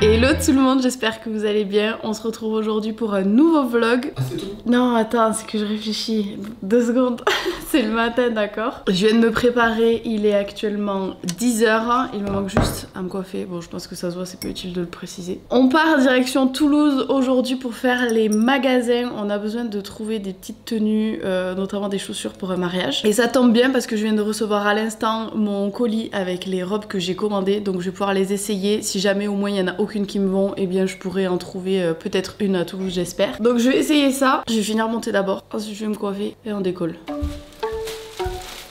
Hello tout le monde, j'espère que vous allez bien. On se retrouve aujourd'hui pour un nouveau vlog. Ah c'est tout? Non attends, c'est que je réfléchis. 2 secondes. C'est le matin, d'accord? Je viens de me préparer, il est actuellement 10 h. Il me manque juste à me coiffer. Bon, je pense que ça se voit, c'est pas utile de le préciser. On part direction Toulouse aujourd'hui pour faire les magasins. On a besoin de trouver des petites tenues, notamment des chaussures pour un mariage. Et ça tombe bien parce que je viens de recevoir à l'instant mon colis avec les robes que j'ai commandées. Donc je vais pouvoir les essayer. Si jamais au moins il n'y en a aucune qui me vont, et bien je pourrais en trouver peut-être une à Toulouse, j'espère. Donc je vais essayer ça. Je vais finir mon thé d'abord. Ensuite je vais me coiffer et on décolle.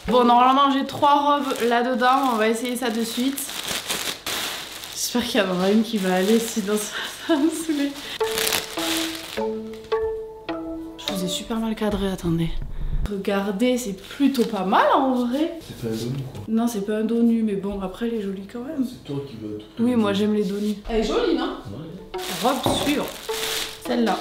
Bon, normalement j'ai 3 robes là-dedans, on va essayer ça de suite. J'espère qu'il y en aura une qui va aller, sinon ça va me saouler. Je vous ai super mal cadré, attendez. Regardez, c'est plutôt pas mal en vrai. C'est pas un dos nu quoi. Non, c'est pas un dos nu, mais bon, après elle est jolie quand même. C'est toi qui veux tout. Oui, moi j'aime les dos nus. Elle est jolie, non? Ouais. Robe suivante. Celle-là.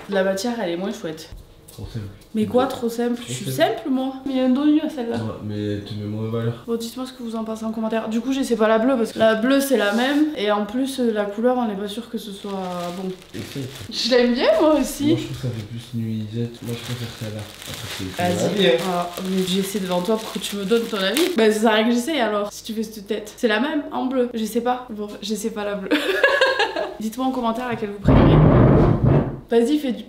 La matière, elle est moins chouette. Trop simple. Mais quoi, trop simple? Je suis simple moi. Mais il y a un dos nu à celle-là. Ouais, mais tu mets moins valeur. Bon, dites-moi ce que vous en pensez en commentaire. Du coup, j'essaie pas la bleue parce que la bleue c'est la même. Et en plus, la couleur, on n'est pas sûr que ce soit bon. Essaye. Je l'aime bien moi aussi. Moi je trouve que ça fait plus nuisette. Moi je préfère celle-là. Après c'est Vas-y. Ah, mais j'essaie devant toi pour que tu me donnes ton avis. Bah, c'est ça que j'essaie alors. Si tu fais cette tête. C'est la même en bleu. Je sais pas. Bon, j'essaie pas la bleue. Dites-moi en commentaire laquelle vous préférez. Vas-y, fais du.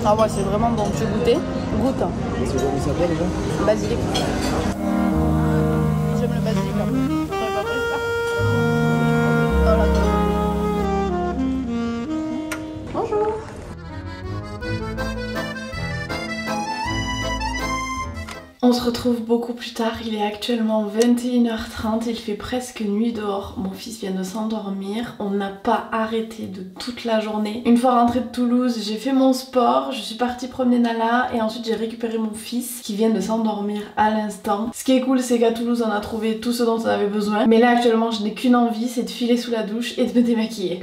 Ah ouais, c'est vraiment bon. Tu veux goûter? Goûte. C'est comment ça s'appelle déjà? Basilic. J'aime le basilic un peu. J'aurais pas pris ça. Oh là. Bonjour. On se retrouve beaucoup plus tard, il est actuellement 21 h 30, il fait presque nuit dehors, mon fils vient de s'endormir, on n'a pas arrêté de toute la journée. Une fois rentrée de Toulouse, j'ai fait mon sport, je suis partie promener Nala et ensuite j'ai récupéré mon fils qui vient de s'endormir à l'instant. Ce qui est cool, c'est qu'à Toulouse on a trouvé tout ce dont on avait besoin, mais là actuellement je n'ai qu'une envie, c'est de filer sous la douche et de me démaquiller.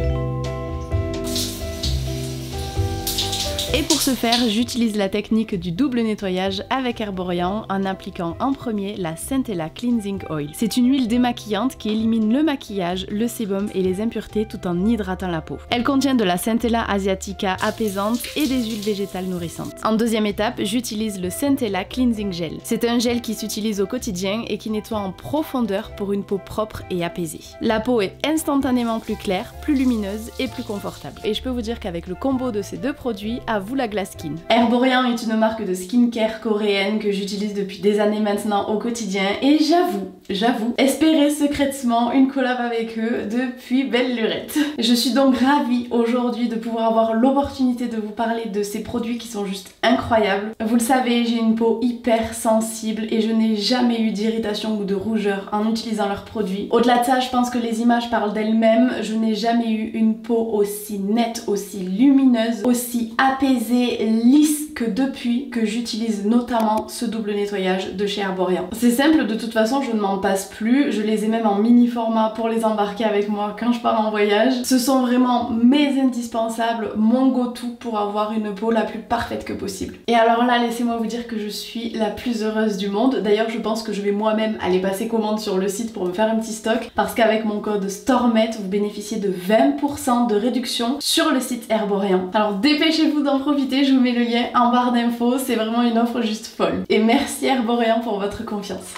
Et pour ce faire, j'utilise la technique du double nettoyage avec Herborian en appliquant en premier la Centella Cleansing Oil. C'est une huile démaquillante qui élimine le maquillage, le sébum et les impuretés tout en hydratant la peau. Elle contient de la Centella asiatica apaisante et des huiles végétales nourrissantes. En deuxième étape, j'utilise le Centella Cleansing Gel. C'est un gel qui s'utilise au quotidien et qui nettoie en profondeur pour une peau propre et apaisée. La peau est instantanément plus claire, plus lumineuse et plus confortable. Et je peux vous dire qu'avec le combo de ces deux produits, à vous la glace skin. Herborian est une marque de skincare coréenne que j'utilise depuis des années maintenant au quotidien et j'avoue, espérer secrètement une collab avec eux depuis belle lurette. Je suis donc ravie aujourd'hui de pouvoir avoir l'opportunité de vous parler de ces produits qui sont juste incroyables. Vous le savez, j'ai une peau hyper sensible et je n'ai jamais eu d'irritation ou de rougeur en utilisant leurs produits. Au-delà de ça, je pense que les images parlent d'elles-mêmes. Je n'ai jamais eu une peau aussi nette, aussi lumineuse, aussi apaisée, lisse que depuis que j'utilise notamment ce double nettoyage de chez Herborian. C'est simple, de toute façon je ne m'en passe plus, je les ai même en mini format pour les embarquer avec moi quand je pars en voyage. Ce sont vraiment mes indispensables, mon go-to pour avoir une peau la plus parfaite que possible. Et alors là, laissez-moi vous dire que je suis la plus heureuse du monde. D'ailleurs je pense que je vais moi-même aller passer commande sur le site pour me faire un petit stock parce qu'avec mon code STORMET vous bénéficiez de 20% de réduction sur le site Herborian. Alors dépêchez-vous d'en profiter, je vous mets le lien en barre d'infos, c'est vraiment une offre juste folle. Et merci Herborian pour votre confiance.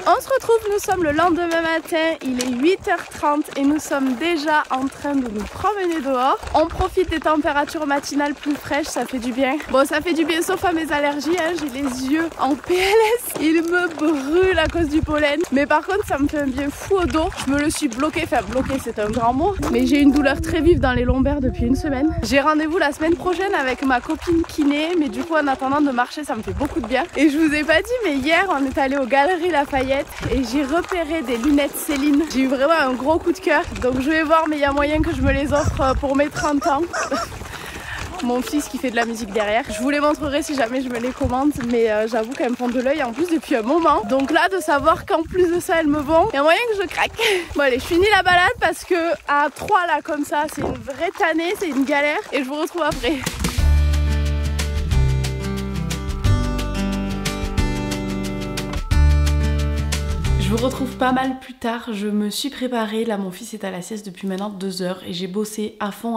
On se retrouve, nous sommes le lendemain matin, il est 8 h 30 et nous sommes déjà en train de nous promener dehors. On profite des températures matinales plus fraîches, ça fait du bien. Bon, ça fait du bien sauf à mes allergies, hein. J'ai les yeux en PLS, ils me brûlent à cause du pollen. Mais par contre, ça me fait un bien fou au dos. Je me le suis bloqué, enfin bloqué c'est un grand mot. Mais j'ai une douleur très vive dans les lombaires depuis une semaine. J'ai rendez-vous la semaine prochaine avec ma copine kiné, mais du coup en attendant de marcher, ça me fait beaucoup de bien. Et je vous ai pas dit, mais hier on est allé aux Galeries Lafayette et j'ai repéré des lunettes Céline. J'ai eu vraiment un gros coup de cœur, donc je vais voir, mais il y a moyen que je me les offre pour mes 30 ans. mon fils qui fait de la musique derrière. Je vous les montrerai si jamais je me les commande, mais j'avoue qu'elles me font de l'œil en plus depuis un moment. Donc là, de savoir qu'en plus de ça, elles me vont, il y a moyen que je craque. Bon allez, je finis la balade parce que à 3 là comme ça, c'est une vraie tannée, c'est une galère et je vous retrouve après. Je vous retrouve pas mal plus tard, je me suis préparée, là mon fils est à la sieste depuis maintenant 2 heures et j'ai bossé à fond.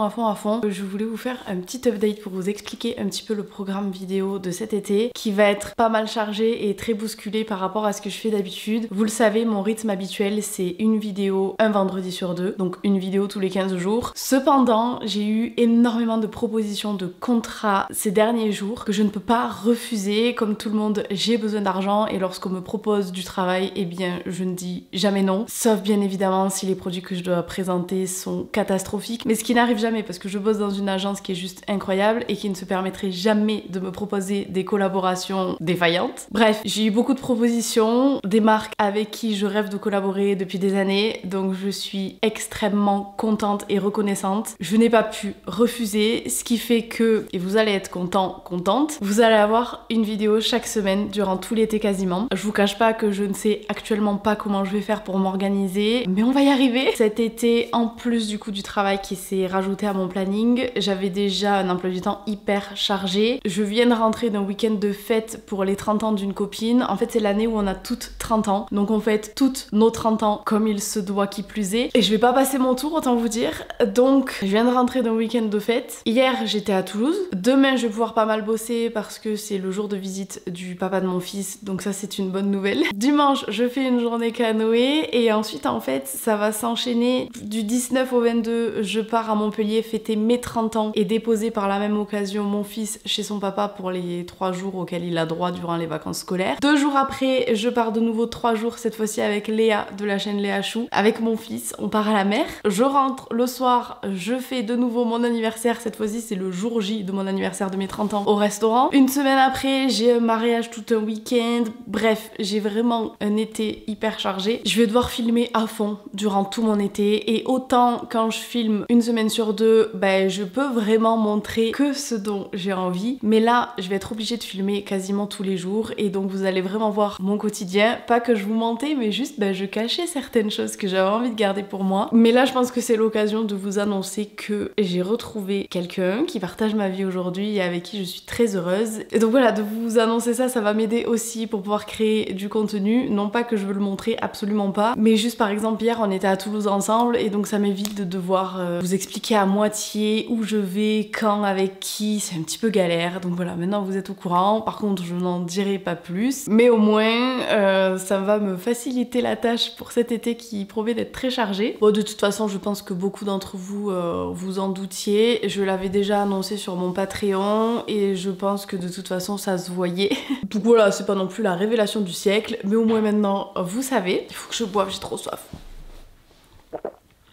Je voulais vous faire un petit update pour vous expliquer un petit peu le programme vidéo de cet été qui va être pas mal chargé et très bousculé par rapport à ce que je fais d'habitude. Vous le savez, mon rythme habituel c'est une vidéo un vendredi sur 2, donc une vidéo tous les 15 jours. Cependant, j'ai eu énormément de propositions de contrats ces derniers jours que je ne peux pas refuser. Comme tout le monde, j'ai besoin d'argent et lorsqu'on me propose du travail, eh bien je ne dis jamais non, sauf bien évidemment si les produits que je dois présenter sont catastrophiques, mais ce qui n'arrive jamais parce que je bosse dans une agence qui est juste incroyable et qui ne se permettrait jamais de me proposer des collaborations défaillantes. Bref, j'ai eu beaucoup de propositions, des marques avec qui je rêve de collaborer depuis des années, donc je suis extrêmement contente et reconnaissante. Je n'ai pas pu refuser, ce qui fait que, et vous allez être contente, vous allez avoir une vidéo chaque semaine durant tout l'été quasiment. Je vous cache pas que je ne sais actuellement pas comment je vais faire pour m'organiser, mais on va y arriver. Cet été, en plus du coup du travail qui s'est rajouté à mon planning, j'avais déjà un emploi du temps hyper chargé. Je viens de rentrer d'un week-end de fête pour les 30 ans d'une copine. En fait, c'est l'année où on a toutes 30 ans, donc on fête toutes nos 30 ans comme il se doit qui plus est. Et je vais pas passer mon tour, autant vous dire. Donc, je viens de rentrer d'un week-end de fête. Hier, j'étais à Toulouse. Demain, je vais pouvoir pas mal bosser parce que c'est le jour de visite du papa de mon fils, donc ça c'est une bonne nouvelle. Dimanche, je fais une journée canoë et ensuite en fait ça va s'enchaîner du 19 au 22. Je pars à Montpellier fêter mes 30 ans et déposer par la même occasion mon fils chez son papa pour les 3 jours auxquels il a droit durant les vacances scolaires. 2 jours après, je pars de nouveau 3 jours, cette fois-ci avec Léa de la chaîne Léa Chou, avec mon fils. On part à la mer. Je rentre le soir, je fais de nouveau mon anniversaire, cette fois-ci c'est le jour J de mon anniversaire de mes 30 ans au restaurant. Une semaine après, j'ai un mariage tout un week-end. Bref, j'ai vraiment un été hyper chargé. Je vais devoir filmer à fond durant tout mon été et autant quand je filme une semaine sur 2, ben je peux vraiment montrer que ce dont j'ai envie, mais là je vais être obligée de filmer quasiment tous les jours et donc vous allez vraiment voir mon quotidien. Pas que je vous mentais, mais juste ben, je cachais certaines choses que j'avais envie de garder pour moi. Mais là je pense que c'est l'occasion de vous annoncer que j'ai retrouvé quelqu'un qui partage ma vie aujourd'hui et avec qui je suis très heureuse. Et donc voilà, de vous annoncer ça, ça va m'aider aussi pour pouvoir créer du contenu. Non pas que je veux le montrer, absolument pas, mais juste par exemple hier on était à Toulouse ensemble et donc ça m'évite de devoir vous expliquer à moitié où je vais, quand, avec qui, c'est un petit peu galère. Donc voilà, maintenant vous êtes au courant. Par contre je n'en dirai pas plus, mais au moins ça va me faciliter la tâche pour cet été qui promet d'être très chargé. Bon, de toute façon je pense que beaucoup d'entre vous vous en doutiez, je l'avais déjà annoncé sur mon Patreon et je pense que de toute façon ça se voyait. Donc voilà, c'est pas non plus la révélation du siècle, mais au moins maintenant vous savez. Il faut que je boive, j'ai trop soif.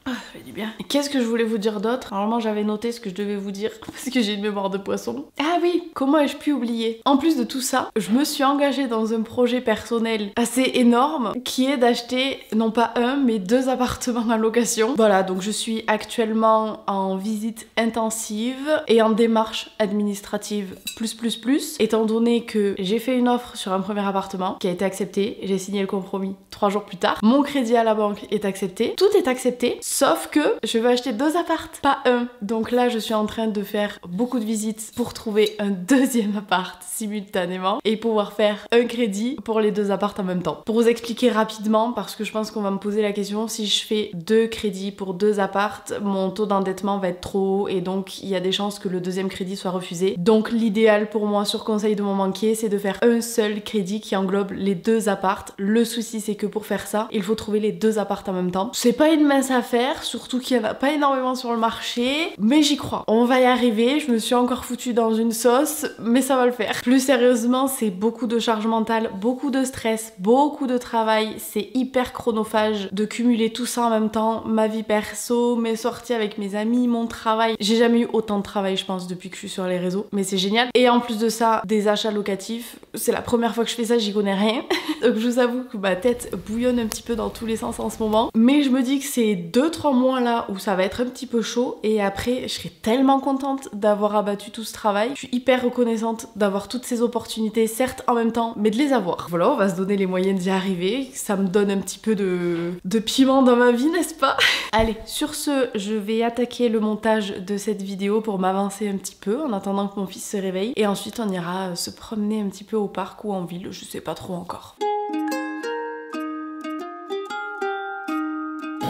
Ah, ça fait du bien. Qu'est-ce que je voulais vous dire d'autre? Normalement j'avais noté ce que je devais vous dire parce que j'ai une mémoire de poisson. Ah oui, comment ai-je pu oublier? En plus de tout ça, je me suis engagée dans un projet personnel assez énorme qui est d'acheter non pas un mais 2 appartements en location. Voilà, donc je suis actuellement en visite intensive et en démarche administrative plus étant donné que j'ai fait une offre sur un premier appartement qui a été acceptée, j'ai signé le compromis 3 jours plus tard. Mon crédit à la banque est accepté, tout est accepté. Sauf que je veux acheter 2 appartes, pas un. Donc là, je suis en train de faire beaucoup de visites pour trouver un 2e appart simultanément et pouvoir faire un crédit pour les 2 appartes en même temps. Pour vous expliquer rapidement, parce que je pense qu'on va me poser la question, si je fais 2 crédits pour 2 appartes, mon taux d'endettement va être trop haut et donc il y a des chances que le 2e crédit soit refusé. Donc l'idéal pour moi, sur conseil de mon banquier, c'est de faire un seul crédit qui englobe les 2 appartes. Le souci, c'est que pour faire ça, il faut trouver les 2 appartes en même temps. C'est pas une mince affaire, surtout qu'il n'y en a pas énormément sur le marché, mais j'y crois. On va y arriver, je me suis encore foutue dans une sauce, mais ça va le faire. Plus sérieusement, c'est beaucoup de charge mentale, beaucoup de stress, beaucoup de travail, c'est hyper chronophage de cumuler tout ça en même temps, ma vie perso, mes sorties avec mes amis, mon travail. J'ai jamais eu autant de travail, je pense, depuis que je suis sur les réseaux, mais c'est génial. Et en plus de ça, des achats locatifs, c'est la première fois que je fais ça, j'y connais rien. Donc je vous avoue que ma tête bouillonne un petit peu dans tous les sens en ce moment. Mais je me dis que c'est 2-3 mois là où ça va être un petit peu chaud et après je serai tellement contente d'avoir abattu tout ce travail. Je suis hyper reconnaissante d'avoir toutes ces opportunités, certes en même temps, mais de les avoir. Voilà, on va se donner les moyens d'y arriver. Ça me donne un petit peu de piment dans ma vie, n'est-ce pas? Allez, sur ce, je vais attaquer le montage de cette vidéo pour m'avancer un petit peu en attendant que mon fils se réveille. Et ensuite, on ira se promener un petit peu au parc ou en ville, je sais pas trop encore.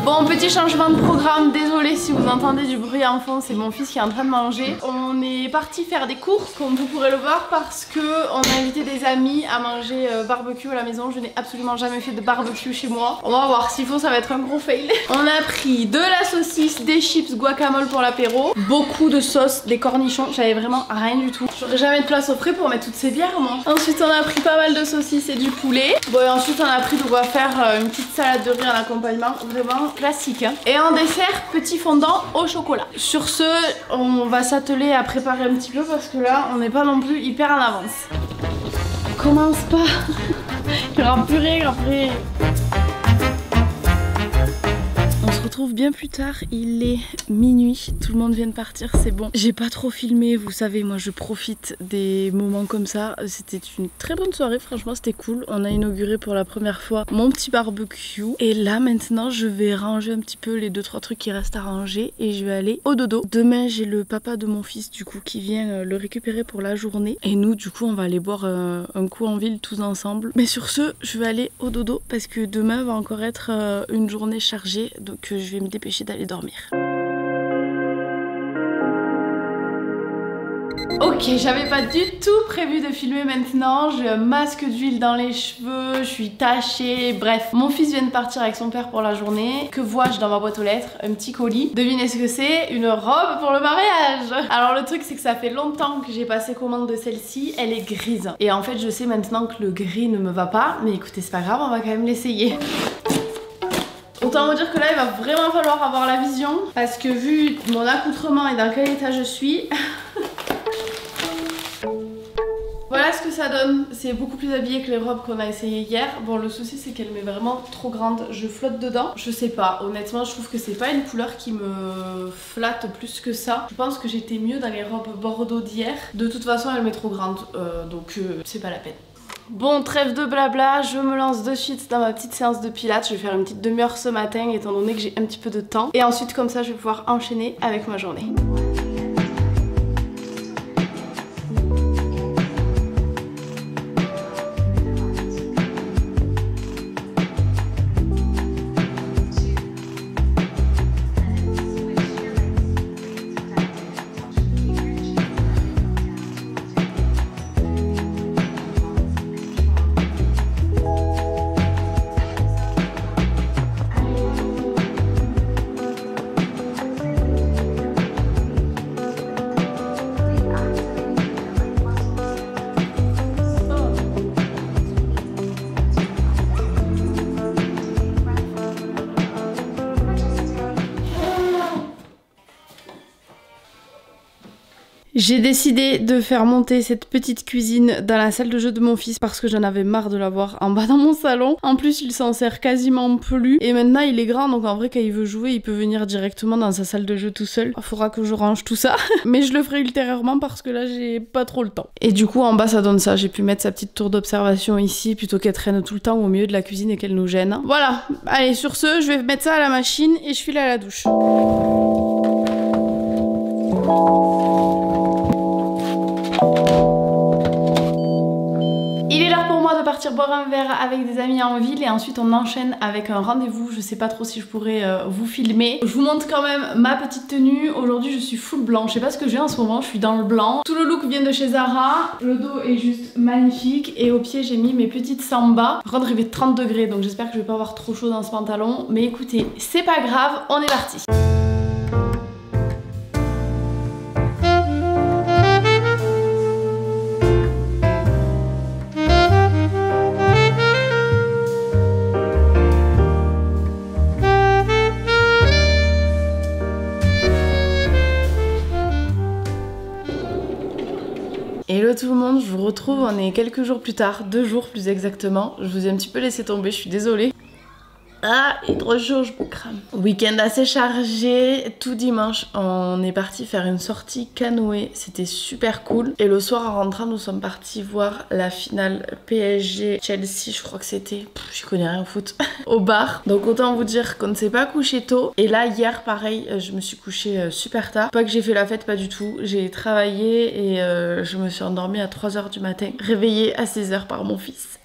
Bon, petit changement de programme, désolé si vous entendez du bruit en fond, c'est mon fils qui est en train de manger. On est parti faire des courses, comme vous pourrez le voir, parce que on a invité des amis à manger barbecue à la maison. Je n'ai absolument jamais fait de barbecue chez moi. On va voir, s'il faut ça va être un gros fail. On a pris de la saucisse, des chips, guacamole pour l'apéro, beaucoup de sauce, des cornichons, j'avais vraiment rien du tout. J'aurais jamais de place au frais pour mettre toutes ces bières moi. Ensuite on a pris pas mal de saucisses et du poulet. Bon et ensuite on a pris de quoi faire une petite salade de riz en accompagnement, vraiment classique hein. Et en dessert, petit fondant au chocolat. Sur ce, on va s'atteler à préparer un petit peu parce que là, on n'est pas non plus hyper en avance. Commence pas. Il y aura plus rien après. On se retrouve bien plus tard, il est minuit, tout le monde vient de partir, c'est bon. J'ai pas trop filmé, vous savez, moi je profite des moments comme ça. C'était une très bonne soirée, franchement c'était cool. On a inauguré pour la première fois mon petit barbecue. Et là maintenant je vais ranger un petit peu les 2-3 trucs qui restent à ranger et je vais aller au dodo. Demain j'ai le papa de mon fils du coup qui vient le récupérer pour la journée. Et nous du coup on va aller boire un coup en ville tous ensemble. Mais sur ce, je vais aller au dodo parce que demain va encore être une journée chargée. Donc je vais me dépêcher d'aller dormir. Ok, j'avais pas du tout prévu de filmer maintenant, j'ai un masque d'huile dans les cheveux, je suis tachée, bref. Mon fils vient de partir avec son père pour la journée. Que vois-je dans ma boîte aux lettres? Un petit colis. Devinez ce que c'est? Une robe pour le mariage. Alors le truc c'est que ça fait longtemps que j'ai passé commande de celle-ci, elle est grise. Et en fait je sais maintenant que le gris ne me va pas, mais écoutez c'est pas grave, on va quand même l'essayer. Autant vous dire que là il va vraiment falloir avoir la vision parce que vu mon accoutrement et dans quel état je suis voilà ce que ça donne. C'est beaucoup plus habillé que les robes qu'on a essayé hier. Bon le souci c'est qu'elle m'est vraiment trop grande, je flotte dedans. Je sais pas, honnêtement je trouve que c'est pas une couleur qui me flatte plus que ça. Je pense que j'étais mieux dans les robes bordeaux d'hier. De toute façon elle m'est trop grande donc c'est pas la peine. Bon, trêve de blabla, je me lance de suite dans ma petite séance de pilates. Je vais faire une petite demi-heure ce matin étant donné que j'ai un petit peu de temps. Et ensuite comme ça je vais pouvoir enchaîner avec ma journée. J'ai décidé de faire monter cette petite cuisine dans la salle de jeu de mon fils parce que j'en avais marre de l'avoir en bas dans mon salon. En plus il s'en sert quasiment plus et maintenant il est grand donc en vrai quand il veut jouer il peut venir directement dans sa salle de jeu tout seul. Il faudra que je range tout ça mais je le ferai ultérieurement parce que là j'ai pas trop le temps. Et du coup en bas ça donne ça, j'ai pu mettre sa petite tour d'observation ici plutôt qu'elle traîne tout le temps au milieu de la cuisine et qu'elle nous gêne. Voilà, allez sur ce je vais mettre ça à la machine et je file à la douche. Il est l'heure pour moi de partir boire un verre avec des amis en ville et ensuite on enchaîne avec un rendez-vous. Je sais pas trop si je pourrais vous filmer. Je vous montre quand même ma petite tenue. Aujourd'hui je suis full blanc, je sais pas ce que j'ai en ce moment, je suis dans le blanc. Tout le look vient de chez Zara, le dos est juste magnifique et au pied j'ai mis mes petites sambas. Par contre il fait 30 degrés donc j'espère que je vais pas avoir trop chaud dans ce pantalon. Mais écoutez, c'est pas grave, on est parti. Hello tout le monde, je vous retrouve, on est quelques jours plus tard, 2 jours plus exactement. Je vous ai un petit peu laissé tomber, je suis désolée. Ah, il est trop chaud, je me crame. Week-end assez chargé. Tout dimanche, on est parti faire une sortie canoë. C'était super cool. Et le soir, en rentrant, nous sommes partis voir la finale PSG-Chelsea, je crois que c'était. J'y connais rien au foot. Au bar. Donc autant vous dire qu'on ne s'est pas couché tôt. Et là, hier, pareil, je me suis couchée super tard. Pas que j'ai fait la fête, pas du tout. J'ai travaillé et je me suis endormie à 3h du matin. Réveillée à 16h par mon fils.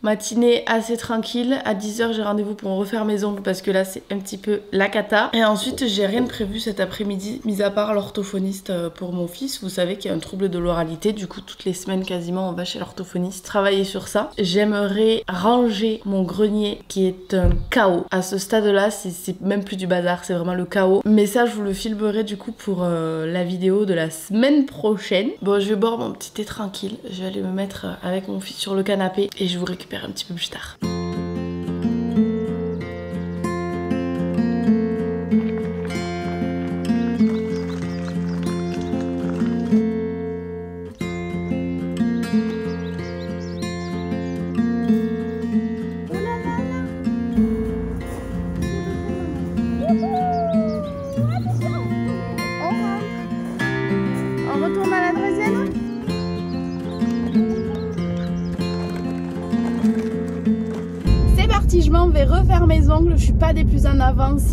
Matinée assez tranquille. À 10h, j'ai rendez-vous pour refaire mes ongles parce que là, c'est un petit peu la cata. Et ensuite, j'ai rien de prévu cet après-midi, mis à part l'orthophoniste pour mon fils. Vous savez qu'il y a un trouble de l'oralité. Du coup, toutes les semaines, quasiment, on va chez l'orthophoniste travailler sur ça. J'aimerais ranger mon grenier qui est un chaos. À ce stade-là, c'est même plus du bazar, c'est vraiment le chaos. Mais ça, je vous le filmerai du coup pour la vidéo de la semaine prochaine. Bon, je vais boire mon petit thé tranquille. Je vais aller me mettre avec mon fils sur le canapé et je vous récupère un petit peu plus tard. On retourne à la draisienne ? Je m'en vais refaire mes ongles, je suis pas des plus en avance,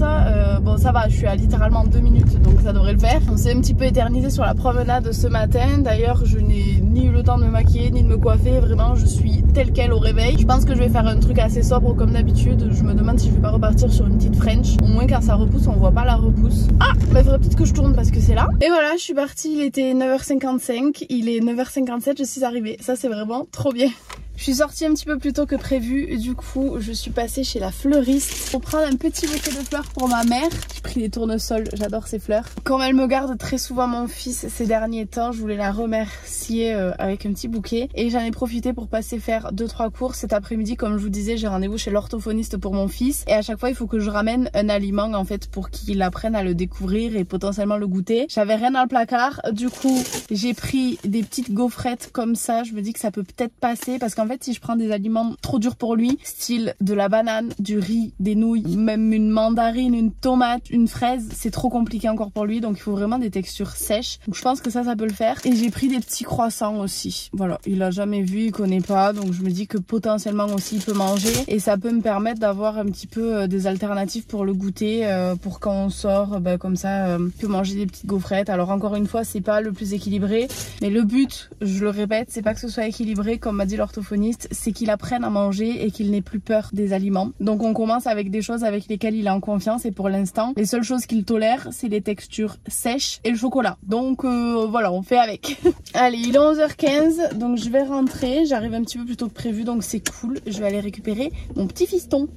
bon ça va, je suis à littéralement 2 minutes donc ça devrait le faire. On s'est un petit peu éternisé sur la promenade ce matin, d'ailleurs je n'ai ni eu le temps de me maquiller ni de me coiffer, vraiment je suis telle quelle au réveil. Je pense que je vais faire un truc assez sobre comme d'habitude, je me demande si je vais pas repartir sur une petite French, au moins quand ça repousse on voit pas la repousse. Ah, bah il faudrait peut-être que je tourne parce que c'est là. Et voilà, je suis partie, il était 9h55, il est 9h57, je suis arrivée, ça c'est vraiment trop bien. Je suis sortie un petit peu plus tôt que prévu, du coup je suis passée chez la fleuriste pour prendre un petit bouquet de fleurs pour ma mère. J'ai pris des tournesols, j'adore ces fleurs. Comme elle me garde très souvent mon fils ces derniers temps, je voulais la remercier avec un petit bouquet. Et j'en ai profité pour passer faire 2-3 courses cet après-midi. Comme je vous disais, j'ai rendez-vous chez l'orthophoniste pour mon fils. Et à chaque fois il faut que je ramène un aliment en fait pour qu'il apprenne à le découvrir et potentiellement le goûter. J'avais rien dans le placard, du coup j'ai pris des petites gaufrettes comme ça. Je me dis que ça peut peut-être passer parce qu'en fait si je prends des aliments trop durs pour lui, style de la banane, du riz, des nouilles, même une mandarine, une tomate, une fraise, c'est trop compliqué encore pour lui, donc il faut vraiment des textures sèches. Donc je pense que ça peut le faire. Et j'ai pris des petits croissants aussi. Voilà, il a jamais vu, il connaît pas, donc je me dis que potentiellement aussi il peut manger et ça peut me permettre d'avoir un petit peu des alternatives pour le goûter, pour quand on sort, comme ça, il peut manger des petites gaufrettes. Alors encore une fois, c'est pas le plus équilibré, mais le but, je le répète, c'est pas que ce soit équilibré comme m'a dit l'orthophoniste, c'est qu'il apprenne à manger et qu'il n'ait plus peur des aliments. Donc on commence avec des choses avec lesquelles il est en confiance et pour l'instant, les seules choses qu'il tolère, c'est les textures sèches et le chocolat. Donc voilà, on fait avec. Allez, il est 11h15, donc je vais rentrer. J'arrive un petit peu plus tôt que prévu, donc c'est cool. Je vais aller récupérer mon petit fiston.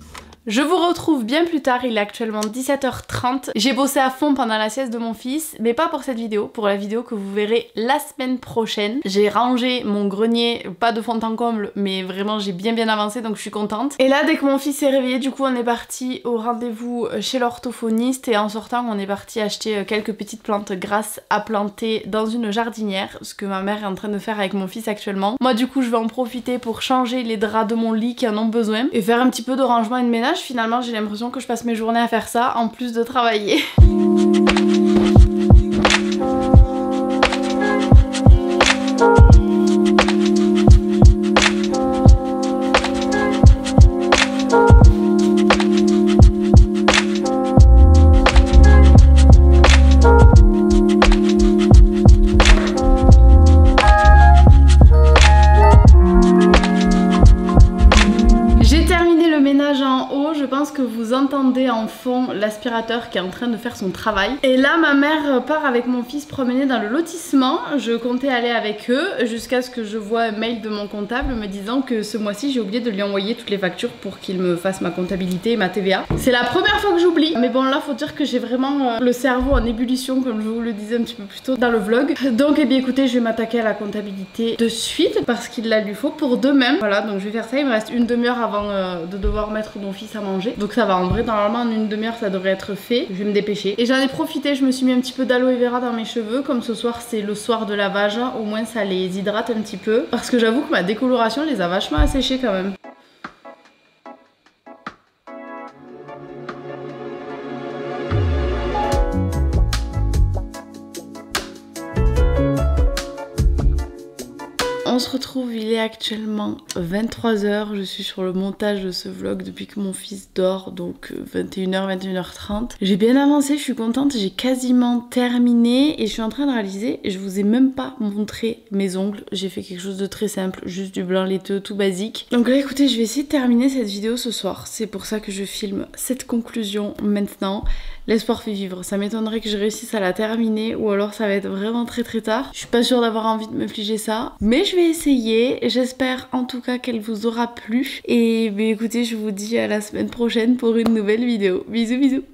Je vous retrouve bien plus tard, il est actuellement 17h30. J'ai bossé à fond pendant la sieste de mon fils, mais pas pour cette vidéo, pour la vidéo que vous verrez la semaine prochaine. J'ai rangé mon grenier, pas de fond en comble, mais vraiment j'ai bien avancé, donc je suis contente. Et là, dès que mon fils s'est réveillé, du coup on est parti au rendez-vous chez l'orthophoniste et en sortant on est parti acheter quelques petites plantes grasses à planter dans une jardinière, ce que ma mère est en train de faire avec mon fils actuellement. Moi du coup je vais en profiter pour changer les draps de mon lit qui en ont besoin et faire un petit peu de rangement et de ménage. Finalement j'ai l'impression que je passe mes journées à faire ça en plus de travailler. Vous entendez en fond l'aspirateur qui est en train de faire son travail. Et là ma mère part avec mon fils promener dans le lotissement. Je comptais aller avec eux jusqu'à ce que je vois un mail de mon comptable me disant que ce mois-ci j'ai oublié de lui envoyer toutes les factures pour qu'il me fasse ma comptabilité et ma TVA. C'est la première fois que j'oublie, mais bon là faut dire que j'ai vraiment le cerveau en ébullition comme je vous le disais un petit peu plus tôt dans le vlog. Donc eh bien écoutez, je vais m'attaquer à la comptabilité de suite parce qu'il la lui faut pour demain. Voilà, donc je vais faire ça, il me reste une demi-heure avant de devoir mettre mon fils à manger. Donc ça va, en vrai normalement en une demi-heure ça devrait être fait. Je vais me dépêcher. Et j'en ai profité, je me suis mis un petit peu d'aloe vera dans mes cheveux. Comme ce soir c'est le soir de lavage, au moins ça les hydrate un petit peu. Parce que j'avoue que ma décoloration les a vachement asséchés quand même. On se retrouve, il est actuellement 23 h. Je suis sur le montage de ce vlog depuis que mon fils dort, donc 21 h, 21 h 30. J'ai bien avancé, je suis contente, j'ai quasiment terminé et je suis en train de réaliser, je vous ai même pas montré mes ongles. J'ai fait quelque chose de très simple, juste du blanc laiteux, tout basique. Donc là écoutez, je vais essayer de terminer cette vidéo ce soir. C'est pour ça que je filme cette conclusion maintenant. L'espoir fait vivre, ça m'étonnerait que je réussisse à la terminer ou alors ça va être vraiment très tard. Je suis pas sûre d'avoir envie de m'infliger ça, mais je vais essayer. J'espère en tout cas qu'elle vous aura plu. Et écoutez, je vous dis à la semaine prochaine pour une nouvelle vidéo. Bisous bisous.